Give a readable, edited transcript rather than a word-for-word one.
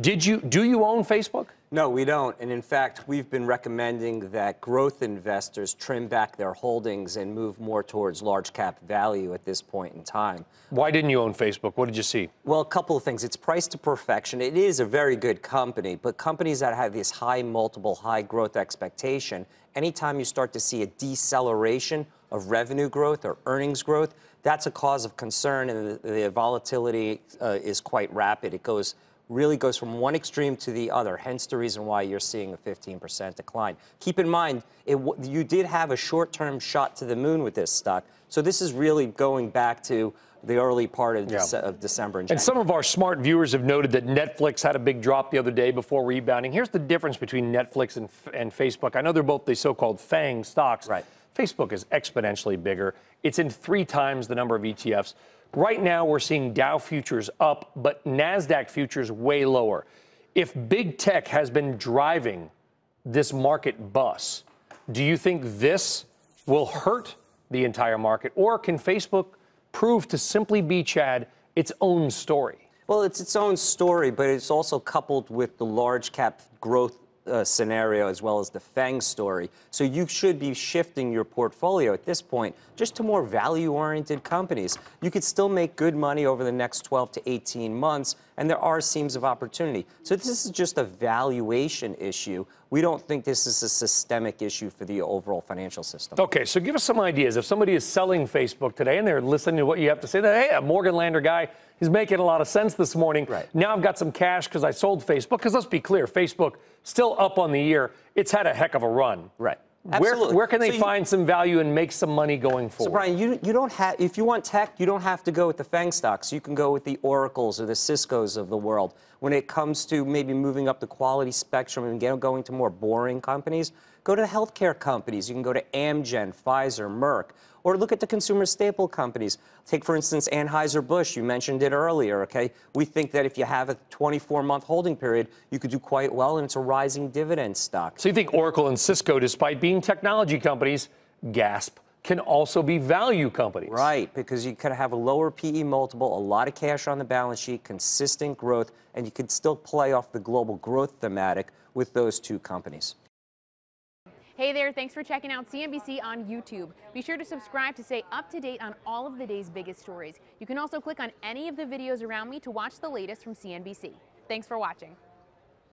Do you own Facebook? No, we don't. And in fact, we've been recommending that growth investors trim back their holdings and move more towards large cap value at this point in time. Why didn't you own Facebook? What did you see? Well, a couple of things. It's priced to perfection. It is a very good company, but companies that have this high multiple, high growth expectation, anytime you start to see a deceleration of revenue growth or earnings growth, that's a cause of concern, and the volatility is quite rapid. It really goes from one extreme to the other, hence the reason why you're seeing a 15% decline. Keep in mind, you did have a short-term shot to the moon with this stock, so this is really going back to the early part of, of December and January. And some of our smart viewers have noted that Netflix had a big drop the other day before rebounding. Here's the difference between Netflix and Facebook. I know they're both the so-called FANG stocks. Right. Facebook is exponentially bigger. It's in 3 times the number of ETFs. Right now, we're seeing Dow futures up, but NASDAQ futures way lower. If big tech has been driving this market bus, do you think this will hurt the entire market? Or can Facebook prove to simply be, Chad, its own story? Well, it's its own story, but it's also coupled with the large cap growth scenario as well as the FANG story. So you should be shifting your portfolio at this point just to more value-oriented companies. You could still make good money over the next 12 to 18 months, and there are seams of opportunity. So this is just a valuation issue. We don't think this is a systemic issue for the overall financial system. Okay, so give us some ideas. If somebody is selling Facebook today and they're listening to what you have to say, that, hey, a Morganlander guy, he's making a lot of sense this morning. Right. Now I've got some cash because I sold Facebook. Because let's be clear, Facebook still up on the year. It's had a heck of a run. Right. Absolutely. Where can they find some value and make some money going forward? So, Brian, you don't have, if you want tech, you don't have to go with the FANG stocks. You can go with the Oracles or the Ciscos of the world. When it comes to maybe moving up the quality spectrum and going to more boring companies, go to the healthcare companies. You can go to Amgen, Pfizer, Merck, or look at the consumer staple companies. Take, for instance, Anheuser-Busch. You mentioned it earlier, okay? We think that if you have a 24-month holding period, you could do quite well, and it's a rising dividend stock. So you think Oracle and Cisco, despite being technology companies, gasp, can also be value companies? Right, because you could have a lower PE multiple, a lot of cash on the balance sheet, consistent growth, and you could still play off the global growth thematic with those two companies. Hey there, thanks for checking out CNBC on YouTube. Be sure to subscribe to stay up to date on all of the day's biggest stories. You can also click on any of the videos around me to watch the latest from CNBC. Thanks for watching.